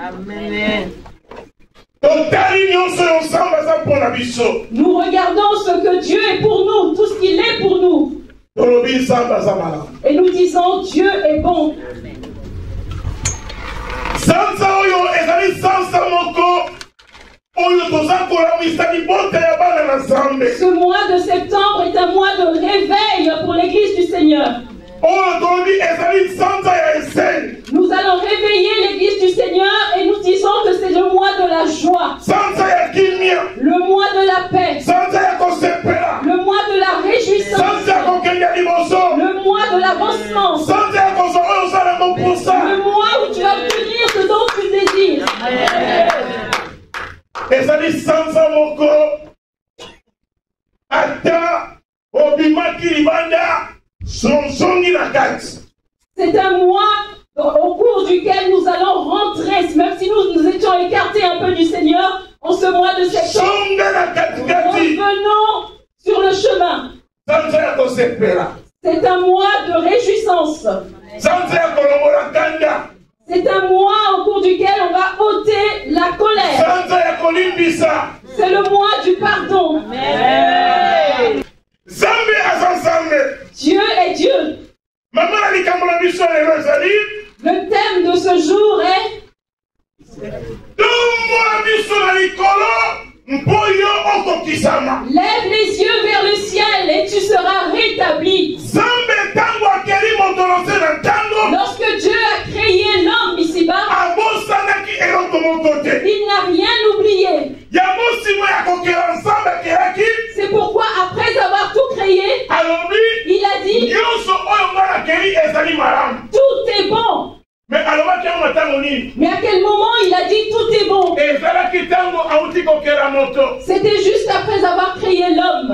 Amen. Nous regardons ce que Dieu est pour nous, tout ce qu'il est pour nous. Et nous disons Dieu est bon. Ce mois de septembre est un mois de réveil pour l'Église du Seigneur. Nous allons réveiller l'Église du Seigneur et nous disons que c'est le mois de la joie, le mois de la paix, le mois de la réjouissance, le mois de l'avancement, le mois où tu vas obtenir ce dont tu désires. C'est un mois au cours duquel nous allons rentrer, même si nous étions écartés un peu du Seigneur, en ce mois de septembre, revenons sur le chemin. C'est un mois de réjouissance. C'est un mois au cours duquel on va ôter la colère. C'est le mois du pardon. Amen. Dieu est Dieu. Le thème de ce jour est lève les yeux vers le ciel et tu seras rétabli. Lorsque Dieu a créé l'homme ici-bas, il n'a rien oublié. C'est pourquoi après avoir tout créé, il a dit tout est bon. Mais à quel moment il a dit tout est bon? C'était juste après avoir créé l'homme.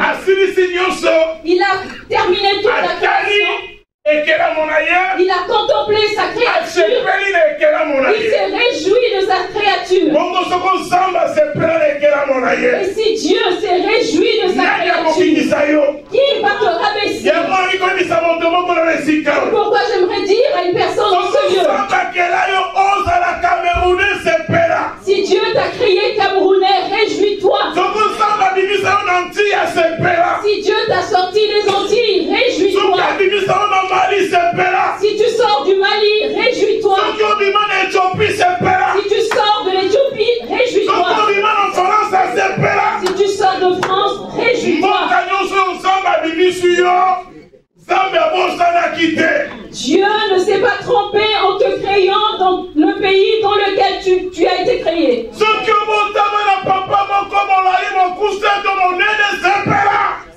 Il a terminé toute la création. Il a contemplé sa créature. Il s'est réjoui de sa créature. Et si Dieu s'est réjoui de sa créature, qui va te rabaisser? Pourquoi j'aimerais dire à une personne dans ce lieu, si Dieu t'a créé Camerounais, réjouis-toi. Si Dieu t'a sorti des Antilles, réjouis-toi. Si tu sors du Mali, réjouis-toi. Si tu sors de l'Éthiopie, réjouis-toi. Si tu sors de France, réjouis-toi. Dieu ne s'est pas trompé en te créant dans le pays dans lequel tu as été créé.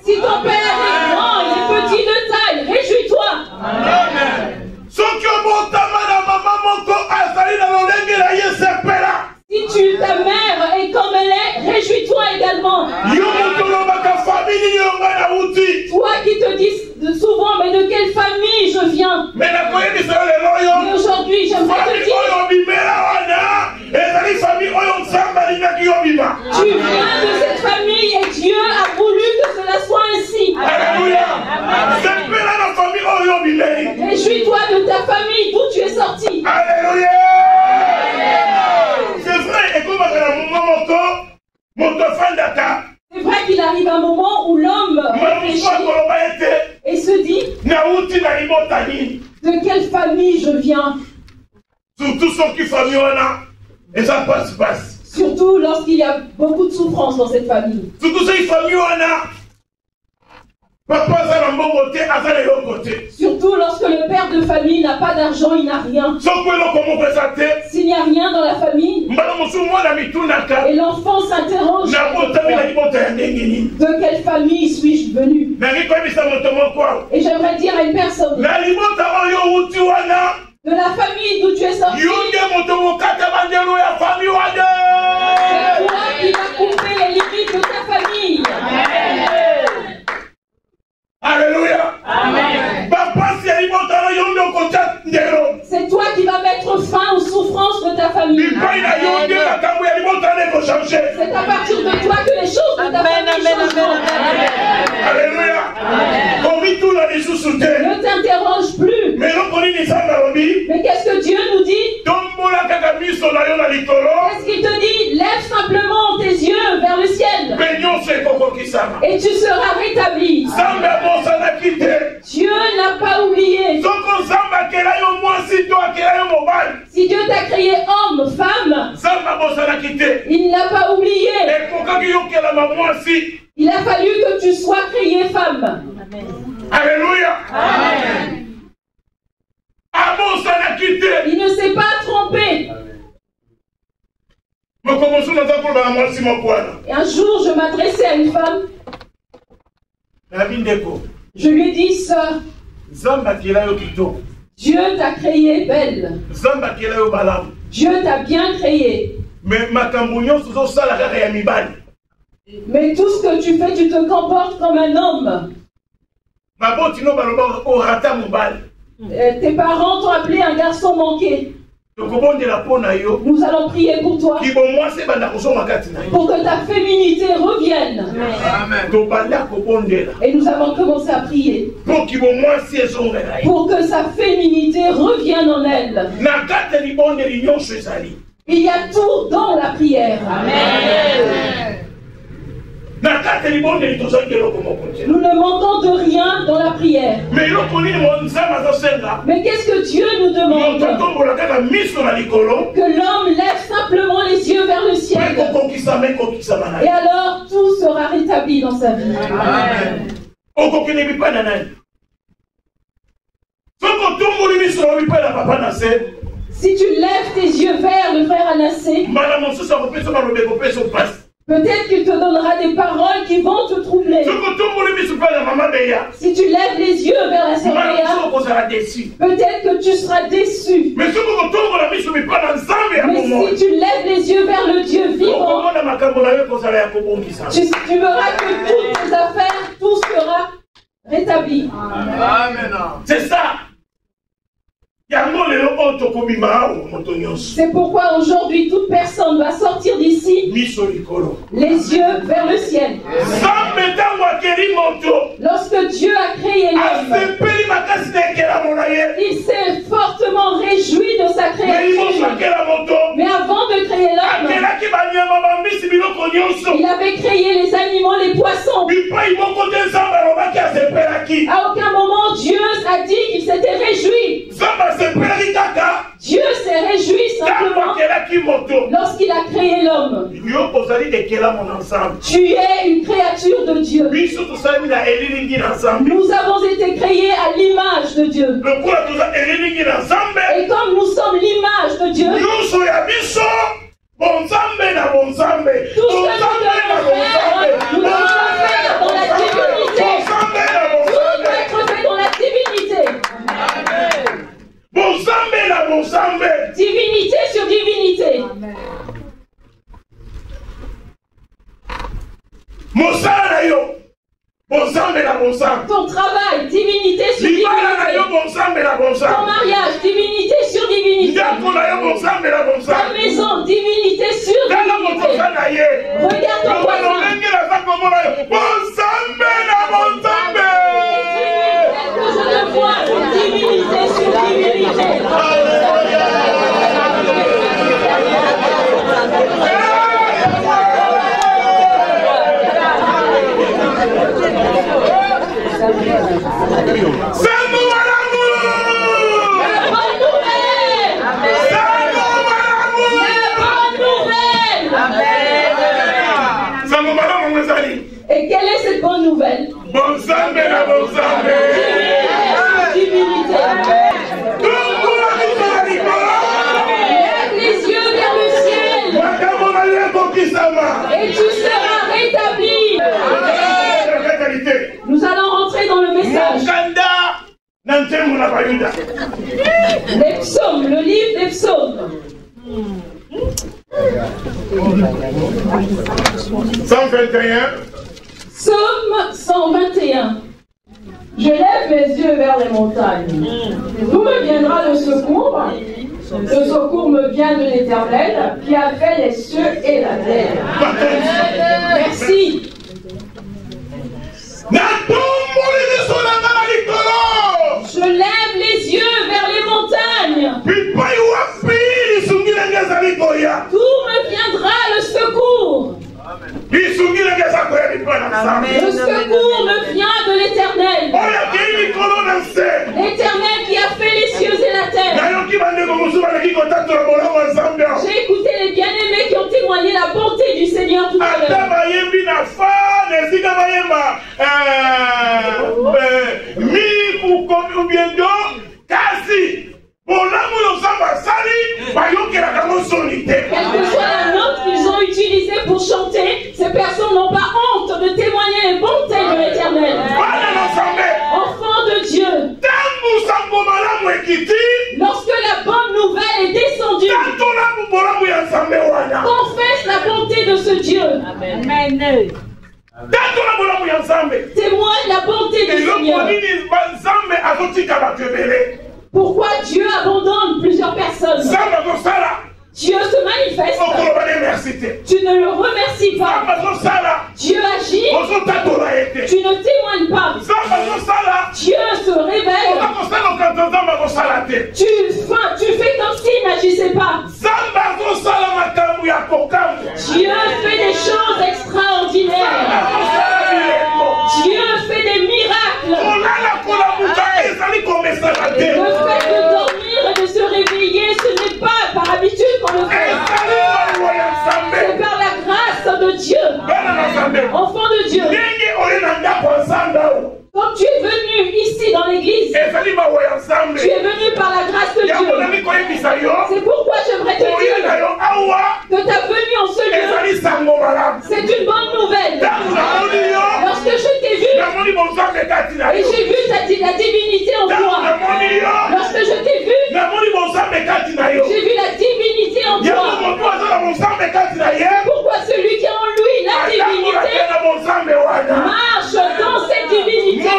Si ton père est grand, il est petit de taille, réjouis-toi. Amen. Si ta mère est comme elle est, réjouis-toi également. Toi qui te dis souvent, mais de quelle famille je viens? Mais aujourd'hui, j'aimerais te dire, tu viens de cette famille et Dieu a voulu que cela soit ainsi. Alléluia. Réjouis-toi de ta famille d'où tu es sorti. Alléluia. C'est vrai qu'il arrive un moment où l'homme réfléchit et se dit, de quelle famille je viens? Surtout lorsqu'il y a beaucoup de souffrance dans cette famille. Surtout lorsque le père de famille n'a pas d'argent, il n'a rien. S'il n'y a rien dans la famille, et l'enfant s'interroge, de quelle famille suis-je venu? Et j'aimerais dire à une personne, de la famille d'où tu es sorti, c'est toi qui vas couper les limites de ta famille. Amen. Alléluia. Amen. C'est toi qui vas mettre fin aux souffrances de ta famille. C'est à partir de toi que les choses de ta famille changeront. Alléluia. Ne t'interroge plus. Mais qu'est-ce que Dieu nous dit? Et tu seras rétabli. Dieu n'a pas oublié. Si Dieu t'a créé homme, femme, il n'a pas oublié. Il a fallu que tu sois créé femme. Alléluia. Amen. Il ne s'est pas trompé. Et un jour, je m'adressais à une femme. Je lui ai dit, sœur, Dieu t'a créé belle. Dieu t'a bien créé. Mais tout ce que tu fais, tu te comportes comme un homme. Tes parents t'ont appelé un garçon manqué. Nous allons prier pour toi. Pour que ta féminité revienne. Amen. Et nous avons commencé à prier. Pour que sa féminité revienne en elle. Il y a tout dans la prière. Amen. Nous ne manquons de rien dans la prière. Mais qu'est-ce que Dieu nous demande? Que l'homme lève simplement les yeux vers le ciel. Et alors tout sera rétabli dans sa vie. Amen. Si tu lèves tes yeux vers le frère Anassé, peut-être qu'il te donnera des paroles qui vont te troubler. Si tu lèves les yeux vers la sœur Béa, peut-être que tu seras déçu. Mais si tu lèves les yeux vers le Dieu vivant, tu verras que toutes tes affaires, tout sera rétabli. Amen. C'est ça. C'est pourquoi aujourd'hui toute personne va sortir d'ici les yeux vers le ciel. Lorsque Dieu a créé l'homme, il s'est fortement réjoui de sa créature. Mais avant de créer l'homme, il avait créé les animaux, les poissons. À aucun moment Dieu a dit qu'il s'était réjoui. Dieu s'est réjoui simplement lorsqu'il a créé l'homme. Tu es une créature de Dieu. Nous avons été créés à l'image de Dieu. Et comme nous sommes l'image de Dieu, tout ce que nous devons faire, nous devons faire dans la divinité. Tout doit être fait dans la divinité. Divinité sur divinité. Ton travail, divinité sur divinité. Ton mariage, divinité sur divinité. Ta maison, divinité sur divinité. Regarde ton voisin. Que je le vois, divinité sur divinité. Et quelle est cette bonne nouvelle? Divinité. Lève les yeux vers le ciel. Et tu seras rétabli. Nous allons rentrer dans le message. Les psaumes, le livre des psaumes. 121. Psaume 121. Je lève mes yeux vers les montagnes. D'où me viendra le secours? Le secours me vient de l'Éternel qui a fait les cieux et la terre. Merci. Je lève les yeux vers les montagnes. D'où me viendra le secours? Le secours me vient de l'Éternel. L'Éternel qui a fait les cieux et la terre. J'ai écouté les bien-aimés qui ont témoigné la bonté du Seigneur tout à l'heure. Quelle que soit la note qu'ils ont utilisée pour chanter, ces personnes n'ont pas honte de témoigner les bontés de l'Éternel. Enfants de Dieu, lorsque la bonne nouvelle est descendue, confesse la bonté de ce Dieu. Amen. Témoigne la bonté du Seigneur. Pourquoi Dieu abandonne plusieurs personnes? Dieu se manifeste. Tu ne le remercies pas. Dieu agit. Tu ne témoignes pas. Dieu se révèle. Tu fais comme s'il n'agissait pas. Dieu fait des choses extraordinaires. Dieu fait des miracles. Le fait de dormir et de se réveiller, ce n'est pas par habitude qu'on le fait. C'est par la grâce de Dieu. Enfant de Dieu. Quand tu es venu ici dans l'église, tu es venu par la grâce de Dieu. C'est pourquoi j'aimerais te dire que ta venue en ce lieu, c'est une bonne nouvelle. Lorsque je t'ai vu, et j'ai vu la divinité en toi. Lorsque je t'ai vu, j'ai vu la divinité en toi. Pourquoi celui qui a en lui la divinité marche dans cette divinité.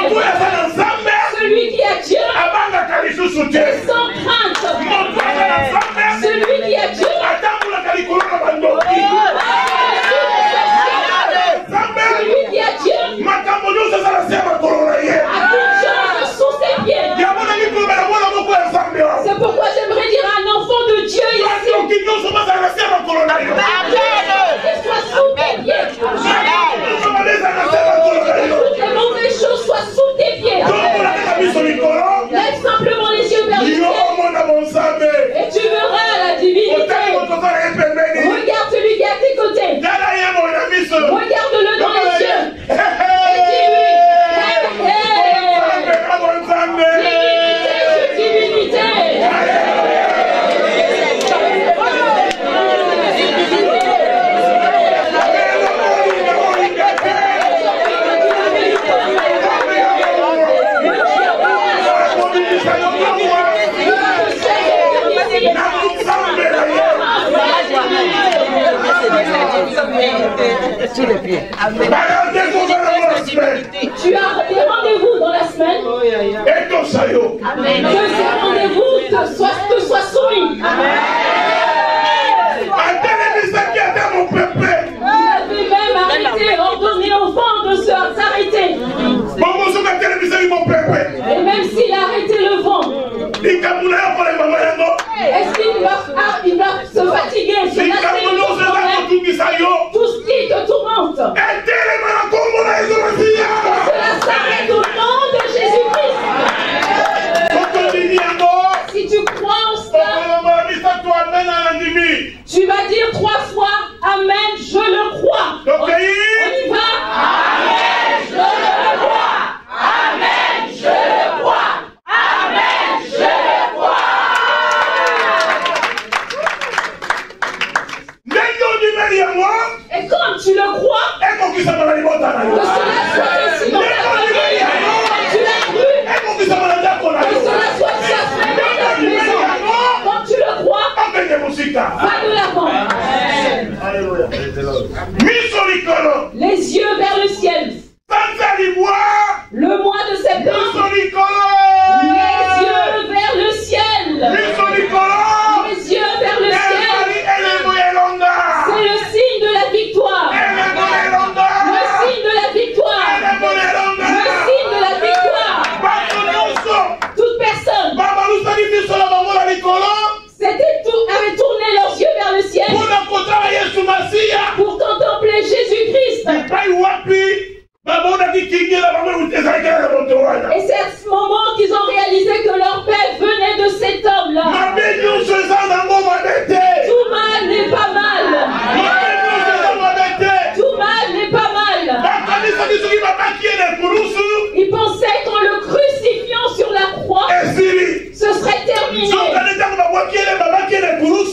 Celui qui a Dieu sans crainte. Celui qui a Dieu celui qui a Dieu a confiance sous ses pieds. C'est pourquoi j'aimerais dire à un enfant de Dieu ici qu'il soit sous tes pieds. Toutes les mauvaises choses soient sous tes pieds. Lève simplement les yeux vers le ciel et tu verras la divinité. Regarde celui qui est à tes côtés. Regarde-le dans les yeux. Et dis-lui, divinité. Tu as des rendez-vous dans la semaine. Que ces rendez-vous te soient soumis. Vous avez même arrêté, ordonné aux vents de s'arrêter. Et même s'il a arrêté le vent, est-ce qu'il va se fatiguer, se lasser de ton problème, tout ce qui te tourmente? Cela s'arrête au nom de Jésus-Christ. c'est à ce moment qu'ils ont réalisé que leur père venait de cet homme-là. Tout mal n'est pas mal. Tout mal n'est pas mal. Ils pensaient qu'en le crucifiant sur la croix, ce serait terminé.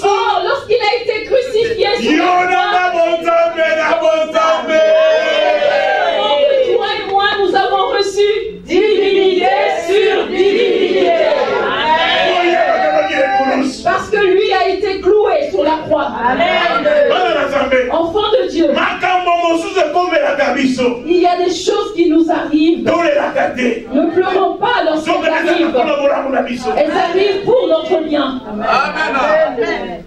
Or, lorsqu'il a été crucifié sur la croix, toi et moi, nous avons reçu divinité sur divinité. Parce que lui a été cloué sur la croix. Amen. Enfant de Dieu, il y a des choses qui nous arrivent. Ne pleurons pas lorsqu'elles arrivent. Elles arrivent pour notre bien. Amen.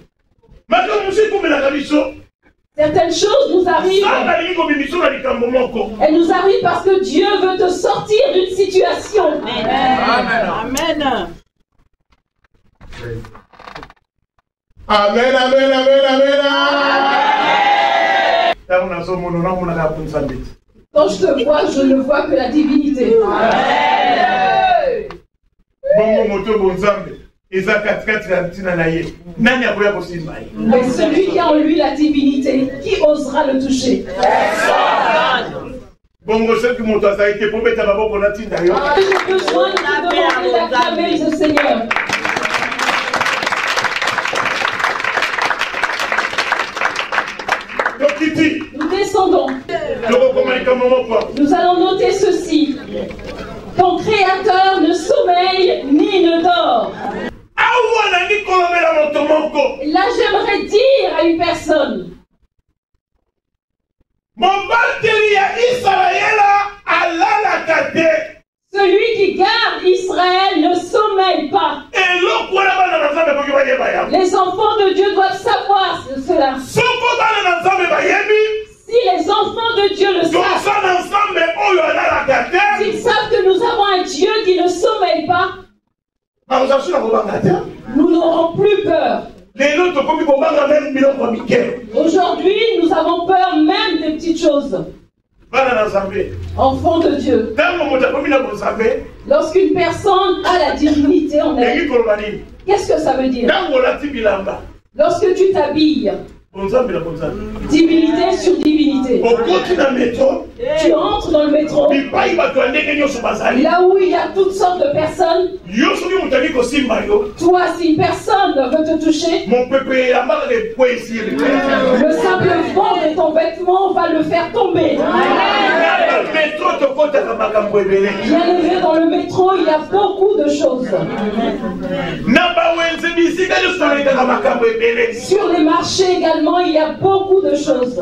Certaines choses nous arrivent. Elles nous arrivent parce que Dieu veut te sortir d'une situation. Amen. Amen. Amen, amen, amen, amen. Quand je te vois, je ne vois que la divinité. Mais celui qui a en lui la divinité, qui osera le toucher? J'ai besoin de demander d'acclamer ce Seigneur. Nous descendons. Nous allons noter ceci. Ton Créateur ne sommeille ni ne dort. Là, j'aimerais dire à une personne. Celui qui garde Israël ne sommeille pas. Les enfants de Dieu doivent savoir cela. Si les enfants de Dieu le savent, s'ils savent que nous avons un Dieu qui ne sommeille pas, nous n'aurons plus peur. Aujourd'hui, nous avons peur même des petites choses. Enfants de Dieu, lorsqu'une personne a la divinité en elle, qu'est-ce que ça veut dire? Lorsque tu t'habilles, divinité sur divinité, tu entres dans le métro, là où il y a toutes sortes de personnes. Toi, si une personne veut te toucher, le simple vent de ton vêtement va le faire tomber. Bien élevé, dans le métro, il y a beaucoup de choses. Sur les marchés également, il y a beaucoup de choses.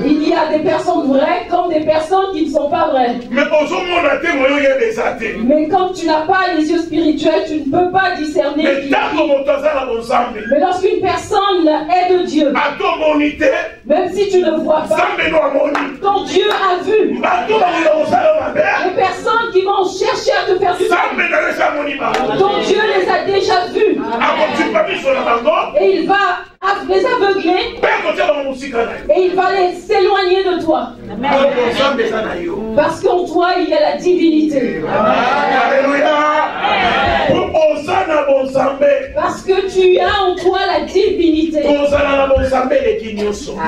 Il y a des personnes vraies comme des personnes qui ne sont pas vraies. Mais comme tu n'as pas les yeux spirituels, tu ne peux pas discerner. Mais lorsqu'une personne est de Dieu, même si tu ne vois pas, ton Dieu a vu. Les personnes qui vont chercher à te faire du mal, ton Dieu les a déjà vus. Et il va les aveugler. Et il va s'éloigner de toi. Parce qu'en toi, il y a la divinité. Parce que tu as en toi la divinité.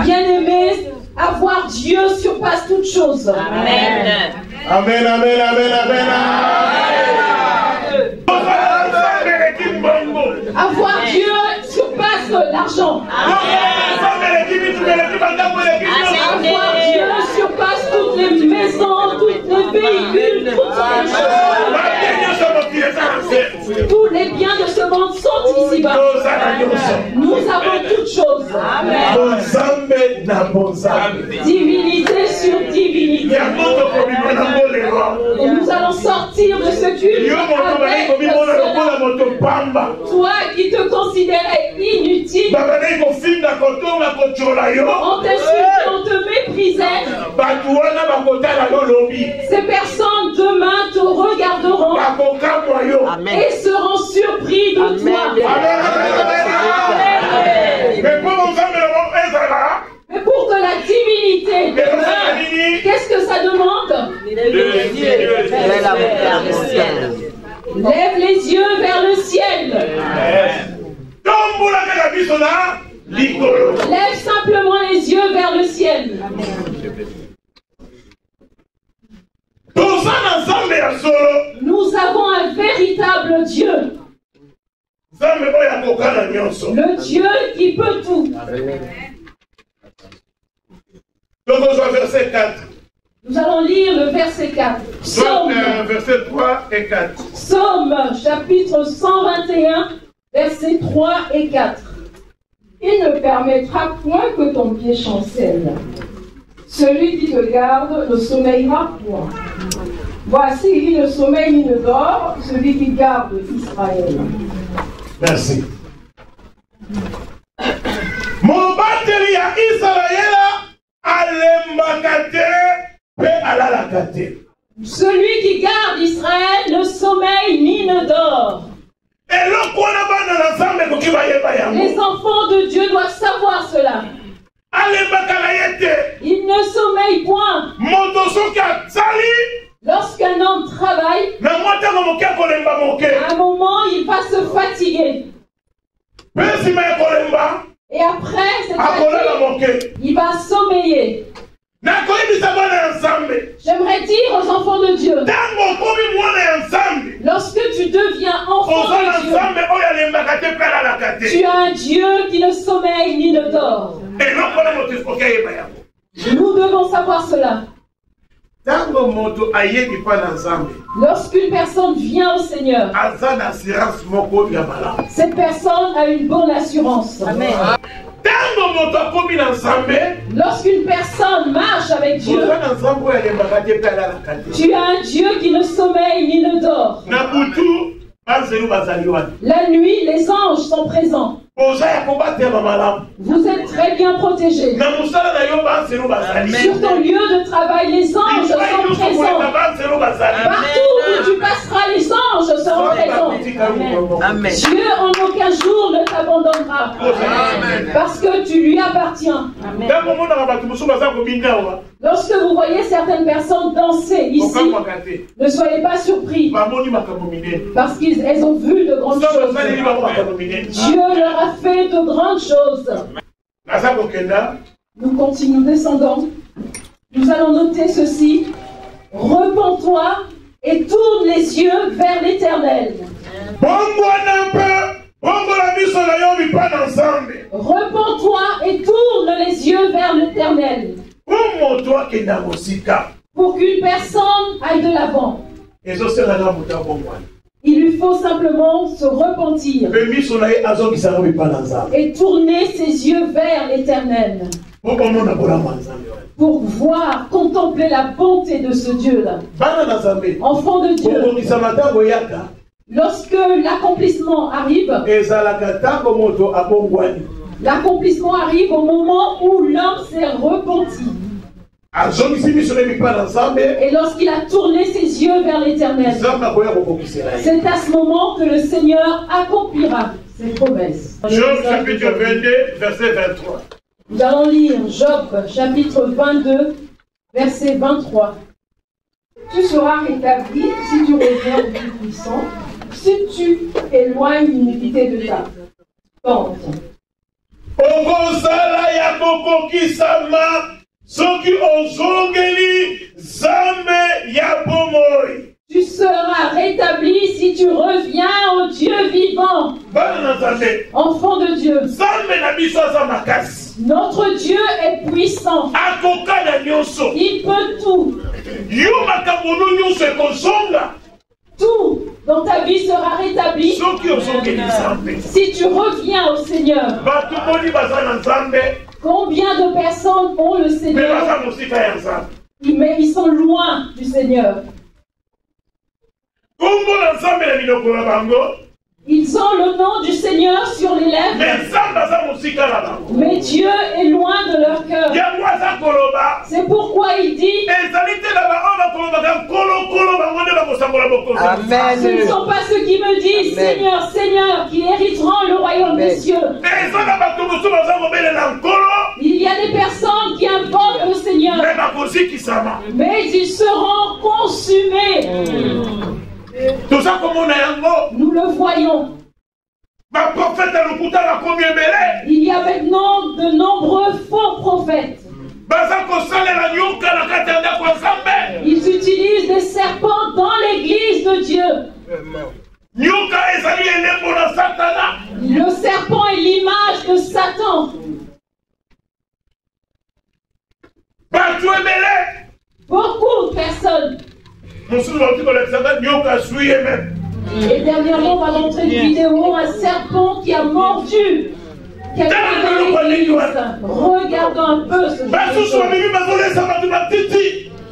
Bien-aimé, avoir Dieu surpasse toute chose. Amen. Amen, amen, amen, amen. Avoir Dieu surpasse l'argent. Avoir Dieu surpasse toutes les maisons, tous les véhicules, toutes les choses. Tous les biens de ce monde sont ici-bas. Nous avons toutes choses. Amen. Divinité sur divinité. Et nous allons sortir de ce culte avec toi qui te considérais inutile. On t'insultait, on te méprisait. Ces personnes demain te regarderont. Amen. Et seront surpris de toi. Mais pour que la divinité Qu'est-ce que ça demande? Lève les yeux vers le ciel. Lève simplement les yeux vers le ciel. Nous avons un véritable Dieu. Le Dieu qui peut tout. Verset 4. Nous allons lire le verset 4. Psaume, verset 3 et 4. Psaume chapitre 121, versets 3 et 4. Il ne permettra point que ton pied chancelle. Celui qui te garde ne sommeillera point. Voici, il ne sommeille ni ne dort, celui qui garde Israël. Merci. Mon batterie à Israël celui qui garde Israël ne sommeille ni ne dort. Les enfants de Dieu doivent savoir cela. Il ne sommeille point. Lorsqu'un homme travaille, à un moment il va se fatiguer. Et après cette fatigue, il va sommeiller. J'aimerais dire aux enfants de Dieu, lorsque tu deviens enfant de Dieu, tu as un Dieu qui ne sommeille ni ne dort. Nous devons savoir cela. Lorsqu'une personne vient au Seigneur, cette personne a une bonne assurance. Amen. Lorsqu'une personne marche avec Dieu, tu as un Dieu qui ne sommeille ni ne dort. La nuit, les anges sont présents. Vous êtes très bien protégés. Sur ton lieu de travail, les anges sont présents. Partout où tu passeras, les anges seront présents. Amen. Dieu en aucun jour ne t'abandonnera. Parce que tu lui appartiens. Amen. Lorsque vous voyez certaines personnes danser ici, ne soyez pas surpris. Parce qu'elles ont vu de grandes choses. Dieu leur a fait de grandes choses. Nous continuons descendant. Nous allons noter ceci. Repens-toi et tourne les yeux vers l'Éternel. Repens-toi et tourne les yeux vers l'Éternel. Pour qu'une personne aille de l'avant, il lui faut simplement se repentir et tourner ses yeux vers l'Éternel pour voir, contempler la bonté de ce Dieu-là. Enfant de Dieu, lorsque l'accomplissement arrive, l'accomplissement arrive au moment où l'homme s'est repenti. Et lorsqu'il a tourné ses yeux vers l'Éternel, c'est à ce moment que le Seigneur accomplira ses promesses. Job chapitre 22, verset 23. Nous allons lire Job chapitre 22, verset 23. Tu seras rétabli si tu reviens au Tout-Puissant, si tu éloignes l'iniquité de ta tente. Tu seras rétabli si tu reviens au Dieu vivant. Enfant de Dieu, notre Dieu est puissant. Il peut tout. Tout dans ta vie sera rétabli si tu reviens au Seigneur. Combien de personnes ont le Seigneur, mais ils sont loin du Seigneur. Ils ont le nom du Seigneur sur les lèvres, mais Dieu est loin de leur cœur. C'est pourquoi il dit, Amen. Ce ne sont pas ceux qui me disent, Seigneur, Seigneur, qui hériteront le royaume des cieux. Il y a des personnes qui invoquent le Seigneur, Mais ils seront consumés. Nous le voyons. Il y a maintenant de nombreux faux prophètes. Ils utilisent des serpents dans l'église de Dieu. Le serpent est l'image de Satan. Beaucoup de personnes. Et dernièrement, on va montrer une vidéo, un serpent qui a mordu quelqu'un dans l'église. Regardons un peu ce genre.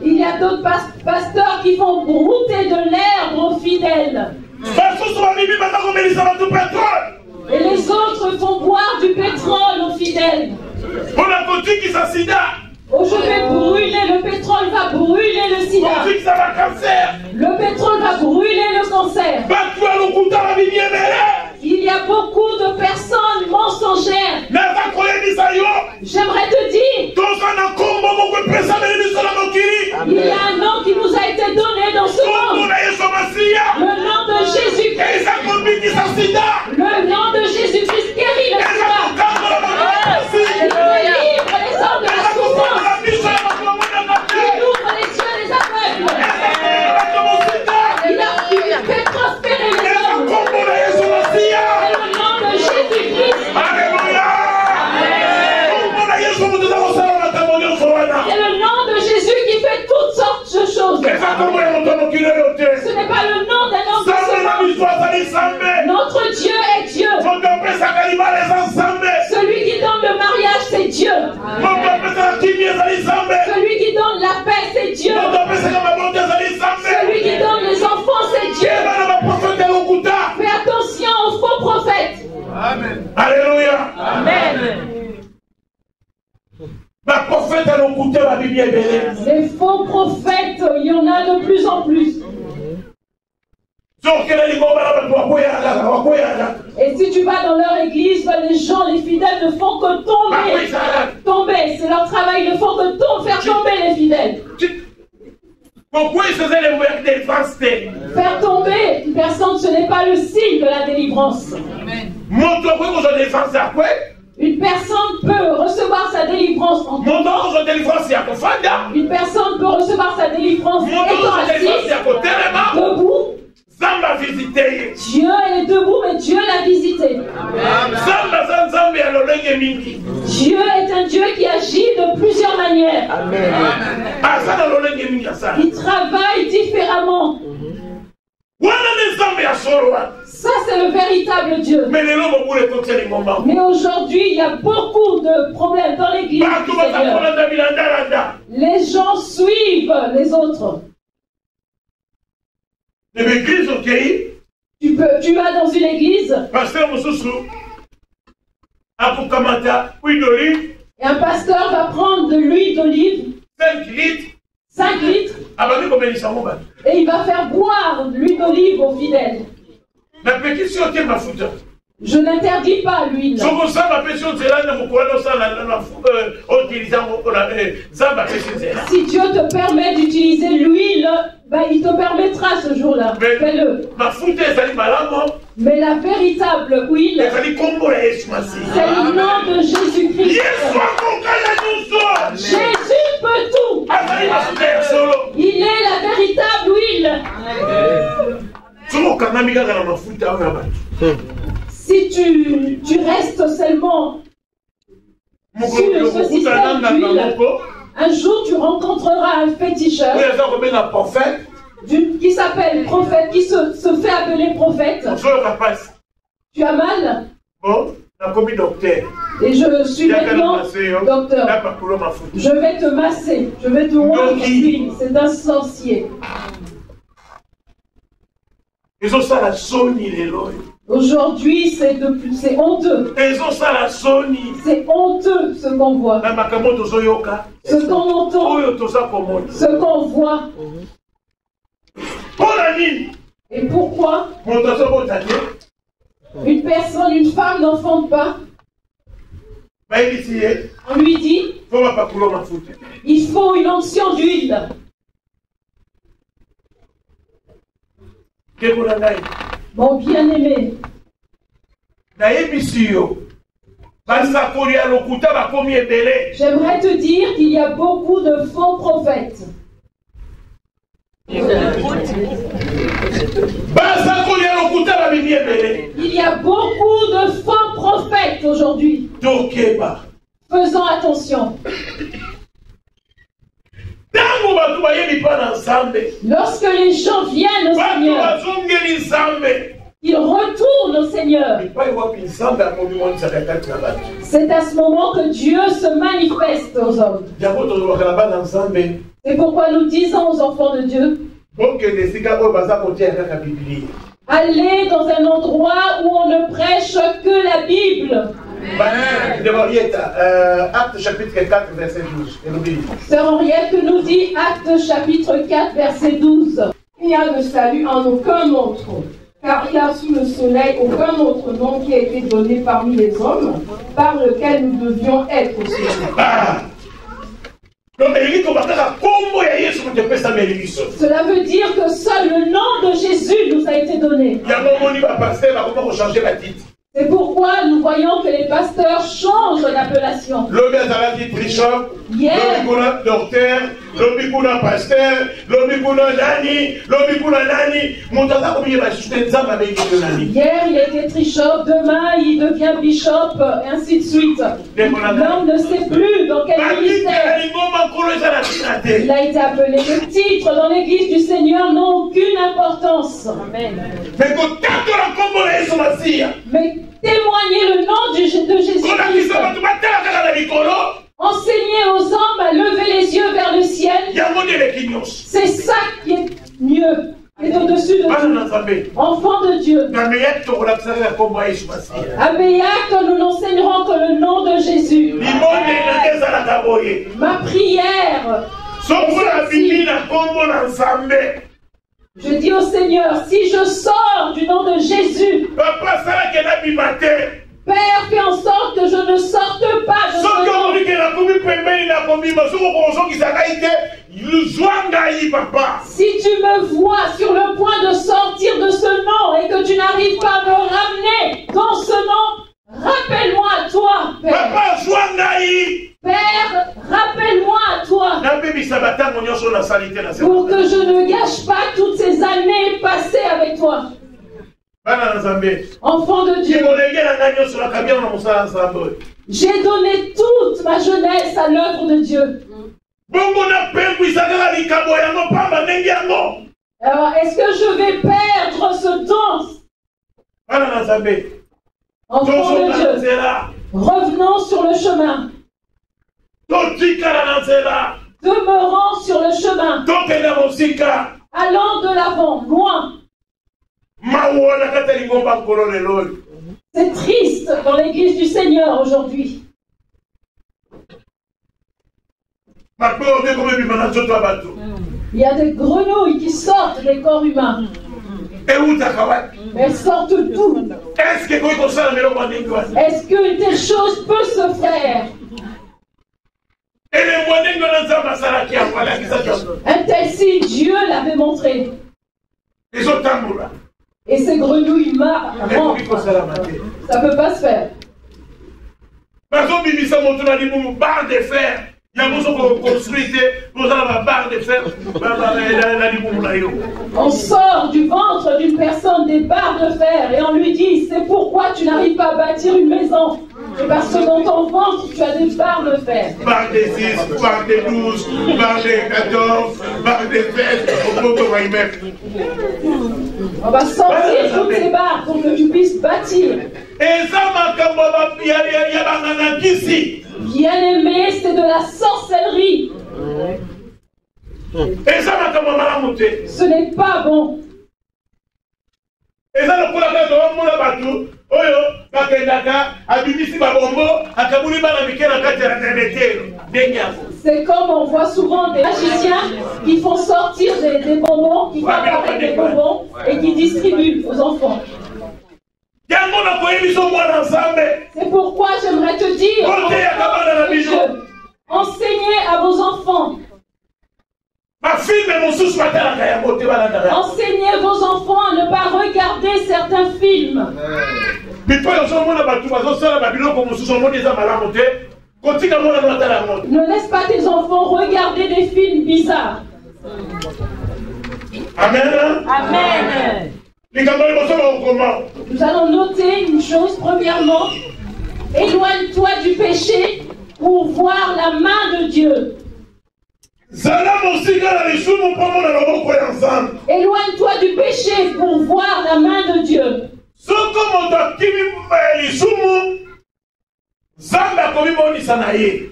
Il y a d'autres pasteurs qui font brouter de l'herbe aux fidèles. Et les autres font boire du pétrole aux fidèles. Oh, je vais brûler, le pétrole va brûler le sida. Le pétrole va brûler le cancer. Il y a beaucoup de personnes mensongères. J'aimerais te dire, il y a un nom qui nous a été donné dans ce monde. Le nom de Jésus-Christ. Le nom de Jésus-Christ guérit le sida. Il délivre les hommes de la souffrance. Il ouvre les yeux des aveugles. Il fait prospérer les hommes. C'est le nom de Jésus-Christ. C'est le nom de Jésus qui fait toutes sortes de choses. Ce n'est pas le nom d'un homme de ce monde. Notre Dieu est Dieu. Celui qui donne le mariage, c'est Dieu. Celui qui donne la paix, c'est Dieu. Celui qui donne les enfants, c'est Dieu. Fais attention aux faux prophètes. Amen. Alléluia. Amen. Les faux prophètes, il y en a de plus en plus. Et si tu vas dans leur église, les gens, les fidèles ne font que tomber. C'est leur travail, ils ne font que faire tomber les fidèles. Pourquoi ils faisaient les mouvements de délivrance? Faire tomber une personne, ce n'est pas le signe de la délivrance. Une personne peut recevoir sa délivrance en tombant. Une personne peut recevoir sa délivrance étant assise, debout. Dieu est debout, mais Dieu l'a visité. Dieu est un Dieu qui agit de plusieurs manières. Il travaille différemment. Ça, c'est le véritable Dieu. Mais aujourd'hui, il y a beaucoup de problèmes dans l'église. Les gens suivent les autres. Tu vas dans une église. Et un pasteur va prendre de l'huile d'olive. 5 litres. Et il va faire boire de l'huile d'olive aux fidèles. Je n'interdis pas l'huile. Si Dieu te permet d'utiliser l'huile, il te permettra ce jour-là. Fais-le. Mais la véritable huile, c'est le nom de Jésus-Christ. Jésus peut tout. Il est la véritable huile. Si tu restes seulement sur ce système d'huile, un jour tu rencontreras un féticheur qui s'appelle prophète, qui se fait appeler prophète. Tu as mal? Et je suis maintenant docteur. Je vais te masser, je vais te oindre d'huile. C'est un sorcier. Aujourd'hui, c'est honteux. C'est honteux ce qu'on voit. Ce qu'on entend. Ce qu'on voit. Et pourquoi une personne, une femme n'enfante pas? On lui dit, il faut une onction d'huile. Mon bien-aimé, j'aimerais te dire qu'il y a beaucoup de faux prophètes. Il y a beaucoup de faux prophètes aujourd'hui. Faisons attention. Lorsque les gens viennent au Seigneur, ils retournent au Seigneur. C'est à ce moment que Dieu se manifeste aux hommes. C'est pourquoi nous disons aux enfants de Dieu, allez dans un endroit où on ne prêche que la Bible. Acte chapitre 4, verset 12. Sœur Henriette nous dit Acte chapitre 4, verset 12. Il n'y a de salut en aucun autre, car il n'y a sous le soleil aucun autre nom qui a été donné parmi les hommes, par lequel nous devions être sauvés. Cela veut dire que seul le nom de Jésus nous a été donné. C'est pourquoi nous voyons que les pasteurs changent d'appellation. Hier, hier, il était trichop, demain, il devient bishop, et ainsi de suite. L'homme ne sait plus dans quel ministère. Il a été appelé. Les titres dans l'église du Seigneur n'ont aucune importance. Amen. Mais témoigner le nom de Jésus-Christ. Enseigner aux hommes à lever les yeux vers le ciel. C'est ça qui est mieux. Et au-dessus de Dieu. Enfant de Dieu. À Béac, nous n'enseignerons que le nom de Jésus. Ma prière. Je dis au Seigneur, si je sors du nom de Jésus, Père, fais en sorte que je ne sorte pas de ce nom. Si tu me vois sur le point de sortir de ce nom et que tu n'arrives pas à me ramener dans ce nom, rappelle-moi à toi, Père. Père, rappelle-moi à toi. Pour que je ne gâche pas toutes ces années passées avec toi. Enfant de Dieu, j'ai donné toute ma jeunesse à l'œuvre de Dieu. Alors, est-ce que je vais perdre ce temps? Enfant de Dieu, revenons sur le chemin. Demeurons sur le chemin. Allons de l'avant, loin. C'est triste dans l'église du Seigneur aujourd'hui. Il y a des grenouilles qui sortent des corps humains. Elles sortent d'où? Est-ce qu'une telle chose peut se faire? Un tel signe, Dieu l'avait montré. Et ces grenouilles rentrent. Ça ne peut pas se faire. On sort du ventre d'une personne des barres de fer et on lui dit, c'est pourquoi tu n'arrives pas à bâtir une maison. C'est parce que dans ton ventre tu as des barres de fer. Barres de 6, barres de 12, barres de 14, barres de 16, on va sortir toutes ces barres pour que tu puisses bâtir. Bien-aimé, c'est de la sorcellerie. Ce n'est pas bon. C'est comme on voit souvent des magiciens qui font sortir des bonbons, qui font apparaître des bonbons et qui distribuent aux enfants. C'est pourquoi j'aimerais te dire, enseignez à vos enfants. Enseignez vos enfants à ne pas regarder certains films. Ne laisse pas tes enfants regarder des films bizarres. Amen. Amen. Nous allons noter une chose. Premièrement, éloigne-toi du péché pour voir la main de Dieu. Éloigne-toi du péché pour voir la main de Dieu.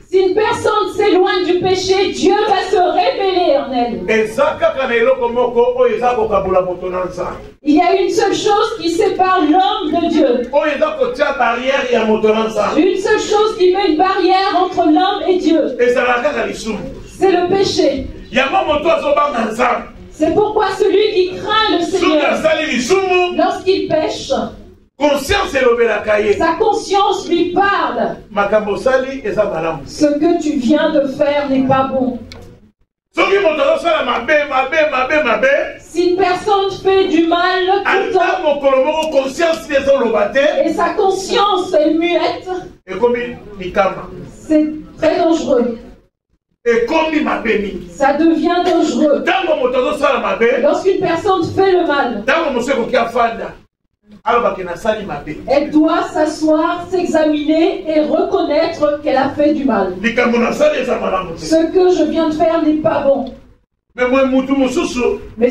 Si une personne s'éloigne du péché, Dieu va se révéler en elle. Il y a une seule chose qui sépare l'homme de Dieu. Une seule chose qui met une barrière entre l'homme et Dieu. C'est le péché. C'est pourquoi celui qui craint le Seigneur, lorsqu'il pêche, sa conscience lui parle. Ce que tu viens de faire n'est pas bon. Si une personne fait du mal tout le temps et sa conscience est muette, c'est très dangereux. Ça devient dangereux. Lorsqu'une personne fait le mal, elle doit s'asseoir, s'examiner et reconnaître qu'elle a fait du mal. Ce que je viens de faire n'est pas bon. Mais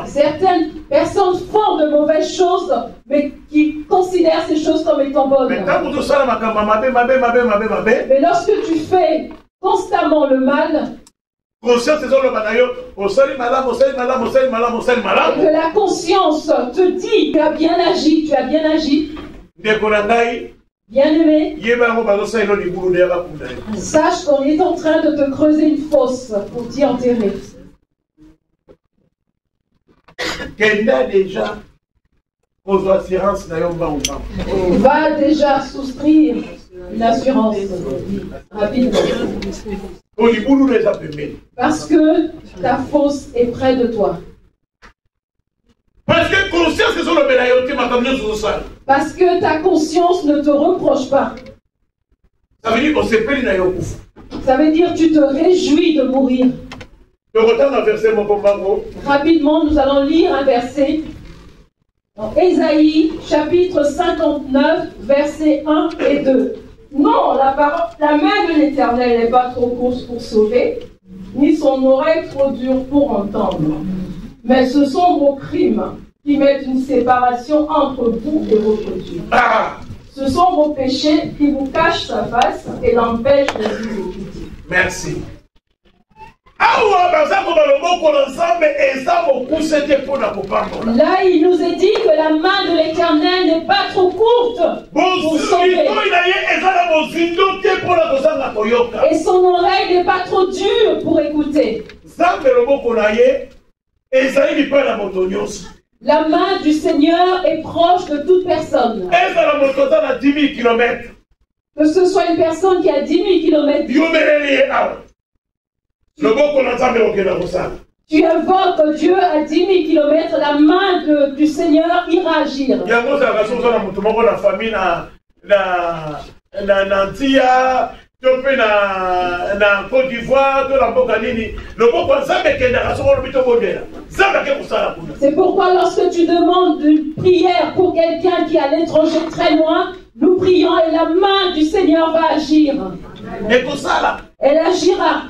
certaines personnes font de mauvaises choses, mais qui considèrent ces choses comme étant bonnes. Mais lorsque tu fais constamment le mal, et que la conscience te dit tu as bien agi, bien-aimé, sache qu'on est en train de te creuser une fosse pour t'y enterrer. Va déjà souscrire une assurance rapidement. Parce que ta fosse est près de toi. Parce que ta conscience ne te reproche pas. Ça veut dire que tu te réjouis de mourir. Rapidement, nous allons lire un verset. Dans Ésaïe, chapitre 59, versets 1 et 2. Non, la main de l'Éternel n'est pas trop courte pour sauver, ni son oreille trop dure pour entendre. Mais ce sont vos crimes qui mettent une séparation entre vous et votre Dieu. Ce sont vos péchés qui vous cachent sa face et l'empêchent de vous écouter. Merci. Là, il nous est dit que la main de l'Éternel n'est pas trop courte pour sauver. Et son oreille n'est pas trop dure pour écouter. La main du Seigneur est proche de toute personne. Que ce soit une personne qui a 10 000 km. Tu invoques Dieu à 10 000 km, la main du Seigneur ira agir. Côte d'Ivoire, c'est pourquoi lorsque tu demandes une prière pour quelqu'un qui est à l'étranger très loin, nous prions et la main du Seigneur va agir. Elle agira.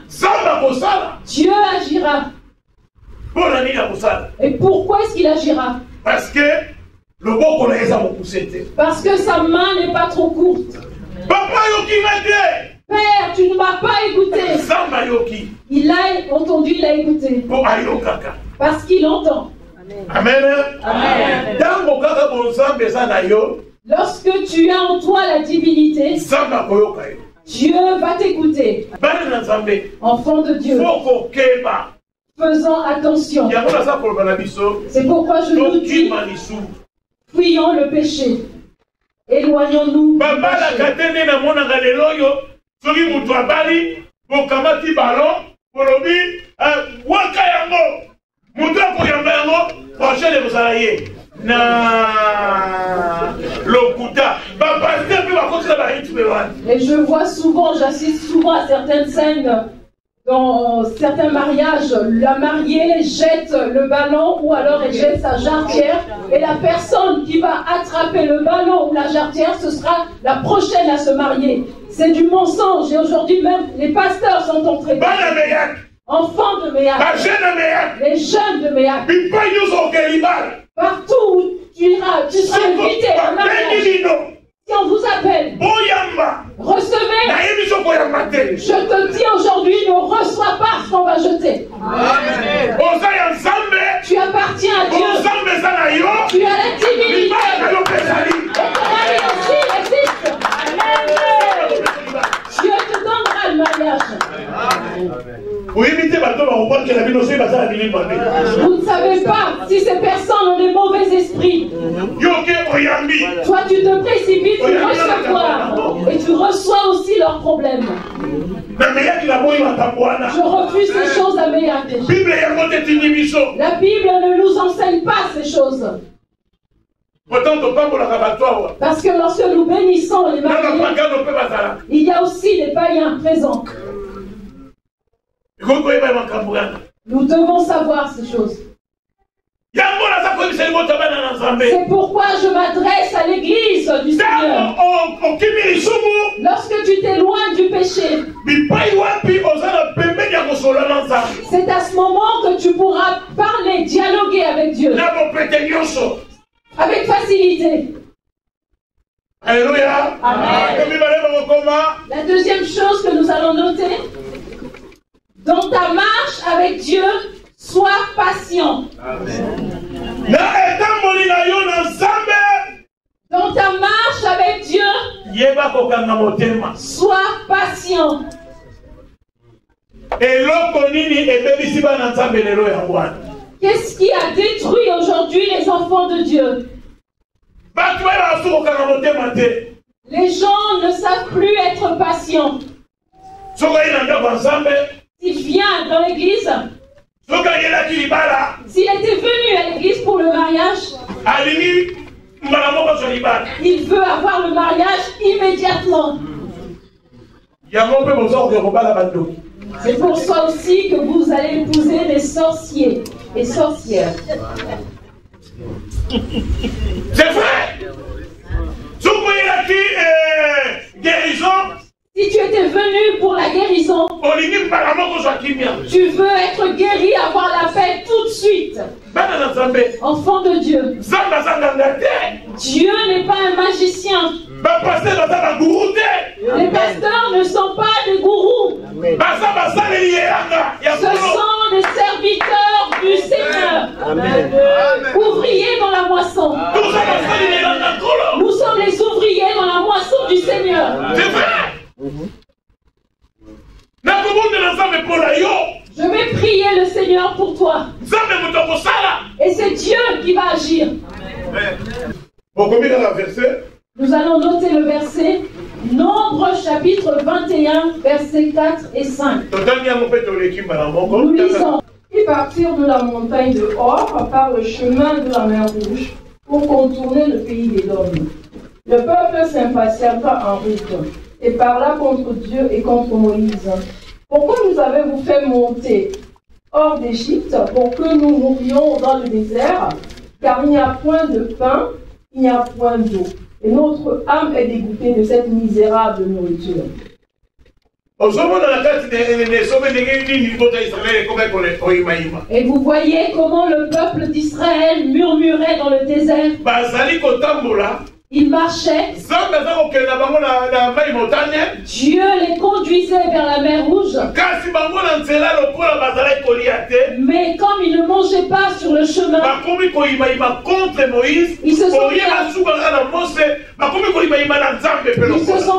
Dieu agira. Et pourquoi est-ce qu'il agira? Parce que sa main n'est pas trop courte. Père, tu ne m'as pas écouté. Il a entendu, il a écouté. Parce qu'il entend. Amen. Amen. Lorsque tu as en toi la divinité, Dieu va t'écouter. Enfant de Dieu, Faisons attention. C'est pourquoi je nous dis, fuyons le péché. Éloignons-nous. Et je vois souvent, j'assiste souvent à certaines scènes dans certains mariages, la mariée jette le ballon ou alors elle jette sa jarretière et la personne qui va attraper le ballon ou la jarretière, ce sera la prochaine à se marier. C'est du mensonge et aujourd'hui même les pasteurs sont entrés. Enfants de Méac, les jeunes de Méac, partout où tu iras, tu seras invité à un mariage. Si on vous appelle, recevez. Je te dis aujourd'hui, ne reçois pas ce qu'on va jeter. Amen. Tu appartiens à Dieu. Tu as l'intimité. Et ton mari aussi existe. Dieu te donnera le mariage. Vous ne savez pas si ces personnes ont des mauvais esprits. Toi, tu te précipites pour recevoir. Et tu reçois aussi leurs problèmes. Je refuse ces choses à Méac. La Bible ne nous enseigne pas ces choses. Parce que lorsque nous bénissons les mariés, il y a aussi des païens présents. Nous devons savoir ces choses. C'est pourquoi je m'adresse à l'église du Seigneur. Lorsque tu t'éloignes du péché, c'est à ce moment que tu pourras parler, dialoguer avec Dieu. Avec facilité. Alléluia. Amen. La deuxième chose que nous allons noter, dans ta marche avec Dieu, sois patient. Dans ta marche avec Dieu, sois patient. Qu'est-ce qui a détruit aujourd'hui les enfants de Dieu? Les gens ne savent plus être patients. S'il vient dans l'église, s'il était venu à l'église pour le mariage, il veut avoir le mariage immédiatement. C'est pour ça aussi que vous allez épouser des sorciers et sorcières. C'est vrai. Si tu étais venu pour la guérison, tu veux être guéri, avoir la paix tout de suite. Enfant de Dieu. Dieu n'est pas un magicien. Les pasteurs ne sont pas des gourous. Ce sont des serviteurs du Seigneur. Amen. Ouvriers dans la moisson. Nous sommes les ouvriers dans la moisson du Seigneur. C'est vrai. Je vais prier le Seigneur pour toi. Et c'est Dieu qui va agir. Nous allons noter le verset. Nombre chapitre 21, versets 4 et 5. Nous lisons. Ils partirent de la montagne de Hor par le chemin de la mer Rouge pour contourner le pays d'Édom. Le peuple s'impatienta en route et parla contre Dieu et contre Moïse. Pourquoi nous avez-vous fait monter hors d'Égypte pour que nous mourions dans le désert? Car il n'y a point de pain, il n'y a point d'eau. Et notre âme est dégoûtée de cette misérable nourriture. Et vous voyez comment le peuple d'Israël murmurait dans le désert. Ils marchaient. Dieu les conduisait vers la mer Rouge. Mais comme ils ne mangeaient pas sur le chemin, ils se sont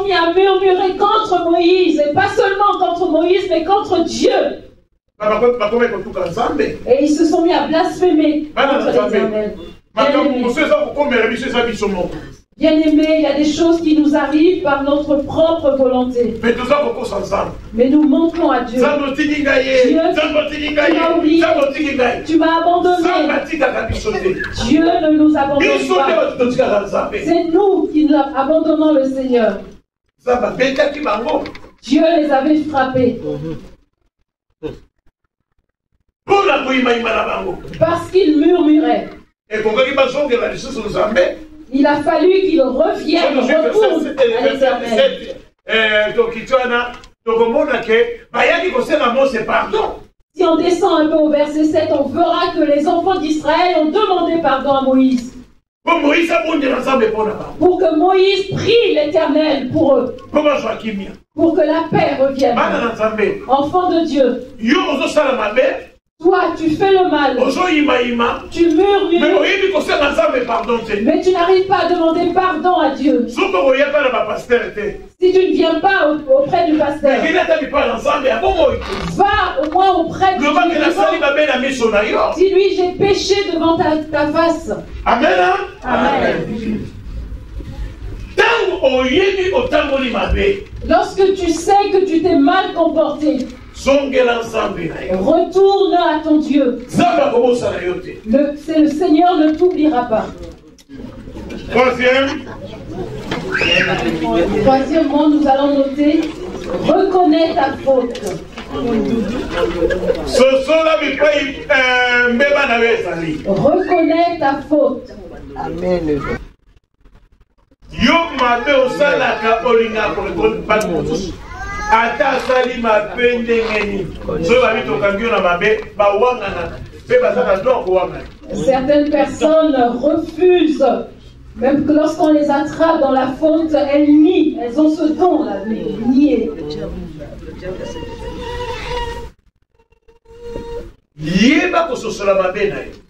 mis à murmurer contre Moïse. Et pas seulement contre Moïse, mais contre Dieu. Et ils se sont mis à blasphémer contre l'Éternel. Bien-aimés, il y a des choses qui nous arrivent par notre propre volonté. Mais nous manquons à Dieu. Dieu, tu m'as oublié. Tu m'as abandonné. Dieu ne nous abandonne pas. C'est nous qui nous abandonnons le Seigneur. Dieu les avait frappés. Parce qu'ils murmuraient. Il a fallu qu'ils reviennent, retournent à l'Éternel. Si on descend un peu au verset 7, on verra que les enfants d'Israël ont demandé pardon à Moïse. Pour que Moïse prie l'Éternel pour eux. Pour que la paix revienne. Enfants de Dieu. Toi, tu fais le mal. Tu murmures. Mais tu n'arrives pas à demander pardon à Dieu. Si tu ne viens pas auprès du pasteur, va au moins auprès du pasteur. Dis-lui, j'ai péché devant ta face. Amen. Amen. Lorsque tu sais que tu t'es mal comporté, retourne à ton Dieu. C'est le Seigneur ne t'oubliera pas. Troisièmement, nous allons noter, reconnais ta faute. Reconnais ta faute. Amen. Certaines personnes refusent, même que lorsqu'on les attrape dans la faute, elles nient, elles ont ce don là, de nier.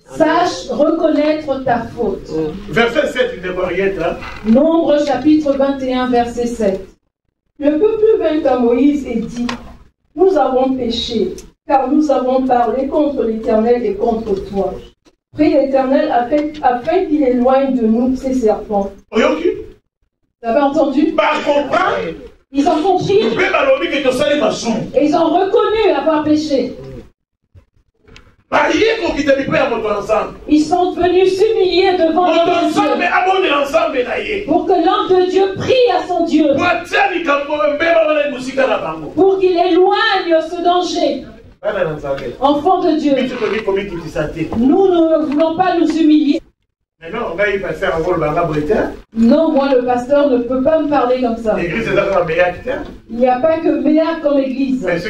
Sache reconnaître ta faute. Verset 7, Nombre chapitre 21, verset 7. Le peuple vint à Moïse et dit, nous avons péché, car nous avons parlé contre l'Éternel et contre toi. Prie l'Éternel afin qu'il éloigne de nous ces serpents. Vous avez entendu? Ils ont compris et ils ont reconnu avoir péché. Ils sont venus s'humilier devant l'homme de Dieu pour que l'homme de Dieu prie à son Dieu pour qu'il éloigne ce danger. Enfants de Dieu, nous ne voulons pas nous humilier. Non, moi le pasteur ne peut pas me parler comme ça. Il n'y a pas que Béat comme église. Je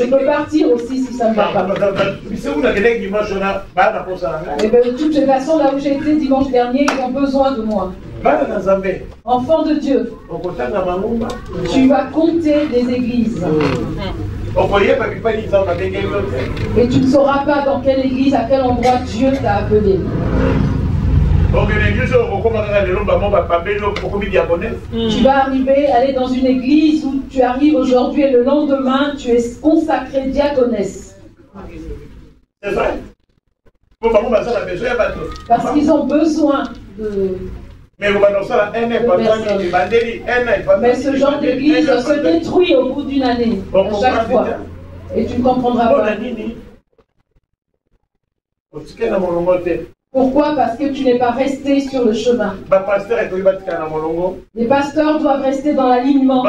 peux partir aussi si ça ne va pas. Et bien, de toutes les façons, là où j'ai été dimanche dernier, ils ont besoin de moi. Enfants de Dieu, tu vas compter des églises. Et tu ne sauras pas dans quelle église, à quel endroit Dieu t'a appelé. Tu vas aller dans une église où tu arrives aujourd'hui et le lendemain tu es consacré diaconesse. C'est vrai. Parce qu'ils ont besoin de... Mais ce genre d'église se détruit au bout d'une année, à chaque fois. Et tu ne comprendras pas. Pourquoi? Parce que tu n'es pas resté sur le chemin. Les pasteurs doivent rester dans l'alignement.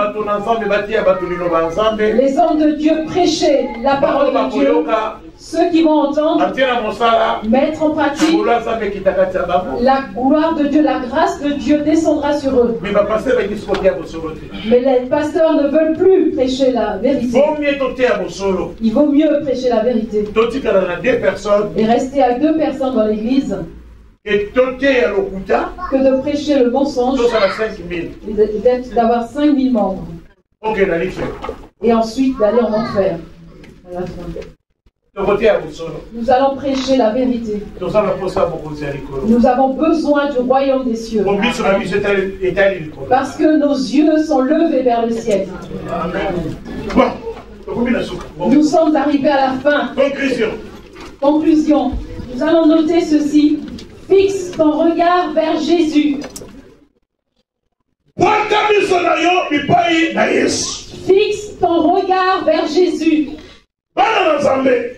Les hommes de Dieu prêcher la parole de Dieu. Ceux qui vont entendre, mettre en pratique, la gloire de Dieu, la grâce de Dieu descendra sur eux. Mais les pasteurs ne veulent plus prêcher la vérité. Il vaut mieux prêcher la vérité et rester avec 2 personnes dans l'église que de prêcher le mensonge et d'avoir 5000 membres. Et ensuite d'aller en enfer à la fin. Nous allons prêcher la vérité. Nous avons besoin du royaume des cieux. Parce que nos yeux sont levés vers le ciel. Nous sommes arrivés à la fin. Conclusion. Nous allons noter ceci. Fixe ton regard vers Jésus. Fixe ton regard vers Jésus.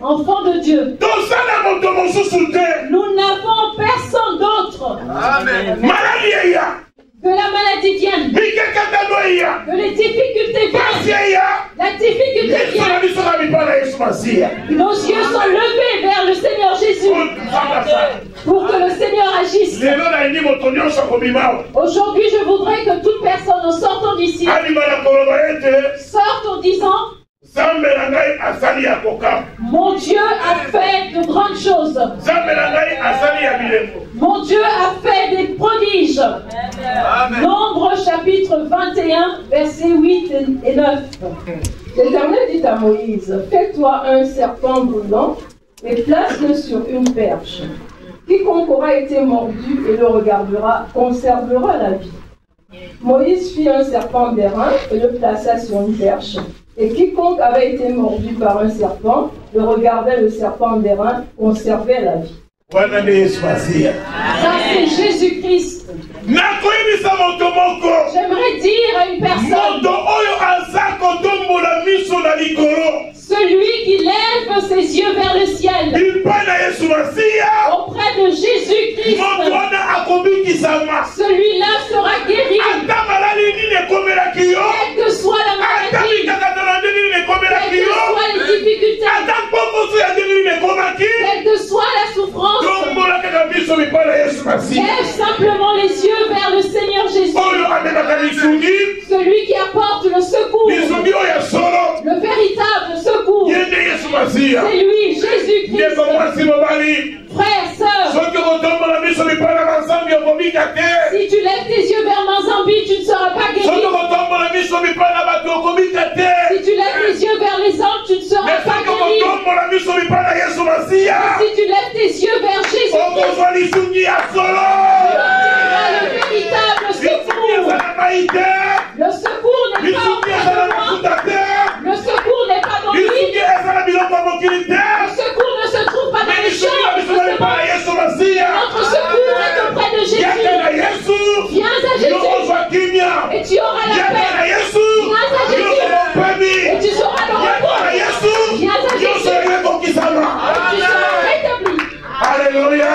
Enfant de Dieu. Nous n'avons personne d'autre. Que la maladie vienne. Que les difficultés viennent. La difficulté vient. Nos yeux sont levés vers le Seigneur Jésus. Pour que le Seigneur agisse. Aujourd'hui, je voudrais que toute personne en sortant d'ici sorte en disant: mon Dieu a fait de grandes choses. Mon Dieu a fait des prodiges. Nombre chapitre 21, versets 8 et 9. L'Éternel dit à Moïse: fais-toi un serpent brûlant et place-le sur une perche. Quiconque aura été mordu et le regardera conservera la vie. Moïse fit un serpent d'airain et le plaça sur une perche. Et quiconque avait été mordu par un serpent, le regardait le serpent d'airain, conservait la vie. Ça, c'est Jésus-Christ. J'aimerais dire à une personne: celui qui lève ses yeux vers le ciel auprès de Jésus-Christ, celui-là sera guéri. Quelle que soit la maladie, quelles que soient les difficultés, quelle que soit la souffrance, lève simplement les yeux vers le Seigneur Jésus, celui qui apporte le secours, le véritable secours. C'est lui, Jésus-Christ. Frères, sœurs, si tu lèves tes yeux vers Manzambi, tu ne seras pas guéri. Si tu lèves tes yeux vers les hommes, tu ne seras pas guéri. Si tu lèves tes yeux vers Jésus, tu obtiendras le véritable secours. Le secours n'est pas auprès de moi. Le secours n'est pas dans lui. Le secours ne se trouve pas dans les choses. Notre secours est auprès de Jésus. Viens à Jésus et tu auras la paix. Viens à Jésus et tu seras le repos. Viens à Jésus et tu seras rétabli. Alléluia.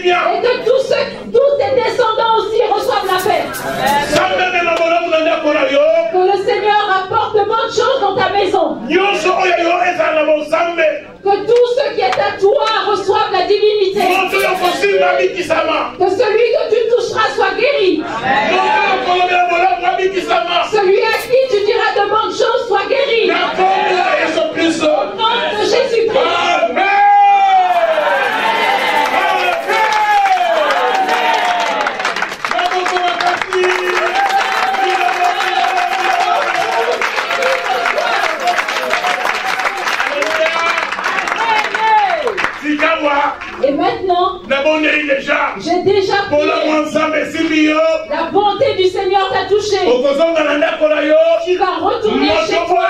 Et que tous tes descendants aussi reçoivent la paix. Que le Seigneur apporte de bonnes choses dans ta maison. Que tout ce qui est à toi reçoive la divinité. Que celui que tu toucheras soit guéri. Celui à qui tu diras de bonnes choses soit guéri. Au nom de Jésus-Christ. Et maintenant, j'ai déjà pris. La bonté du Seigneur t'a touché. Tu vas retourner chez toi.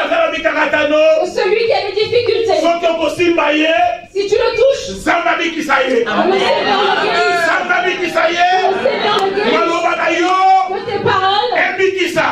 Et celui qui a des difficultés, si tu le touches, le Seigneur le guérit. Le Seigneur le guérit. Que tes paroles guérissent.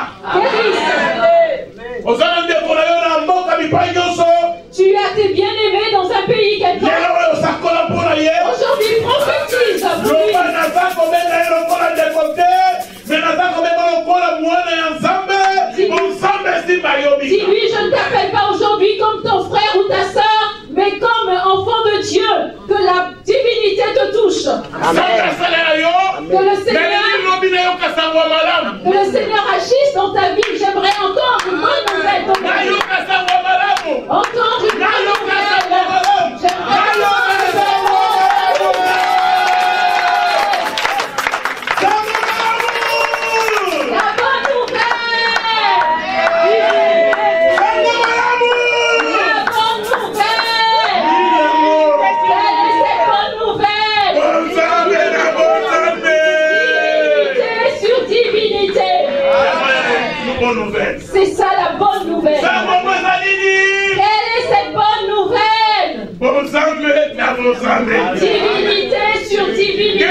Divinité sur divinité.